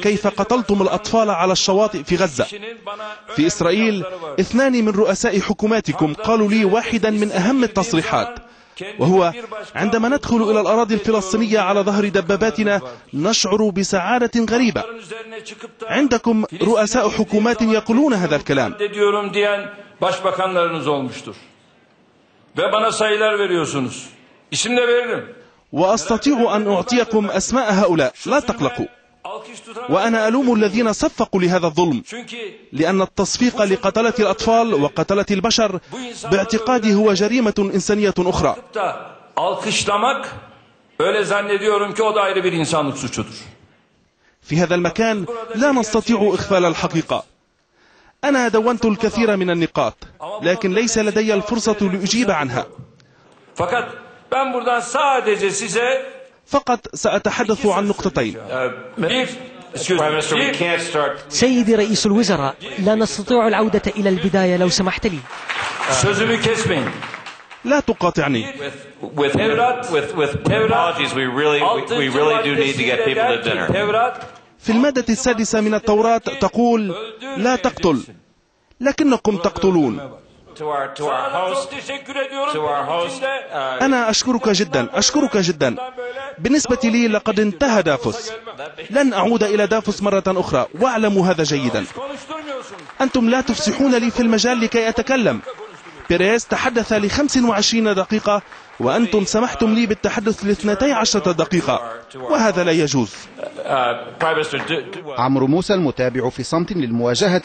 كيف قتلتم الأطفال على الشواطئ في غزة. في إسرائيل 2 من رؤساء حكوماتكم قالوا لي واحدا من أهم التصريحات، وهو: عندما ندخل إلى الأراضي الفلسطينية على ظهر دباباتنا نشعر بسعادة غريبة. عندكم رؤساء حكومات يقولون هذا الكلام. وأستطيع أن أعطيكم أسماء هؤلاء، لا تقلقوا. وأنا ألوم الذين صفقوا لهذا الظلم، لأن التصفيق لقتلة الأطفال وقتلة البشر باعتقادي هو جريمة إنسانية أخرى. في هذا المكان لا نستطيع إخفال الحقيقة. أنا دونت الكثير من النقاط، لكن ليس لدي الفرصة لأجيب عنها. فقط سأتحدث عن نقطتين. سيدي رئيس الوزراء، لا نستطيع العودة إلى البداية لو سمحت لي. لا تقاطعني. في المادة 6 من التوراة تقول: لا تقتل، لكنكم تقتلون. أنا أشكرك جدا. بالنسبة لي لقد انتهى دافوس. لن أعود إلى دافوس مرة أخرى، واعلموا هذا جيدا. أنتم لا تفسحون لي في المجال لكي أتكلم. بيريز تحدث ل25 دقيقة، وأنتم سمحتم لي بالتحدث ل12 دقيقة، وهذا لا يجوز. عمرو موسى المتابع في صمت للمواجهة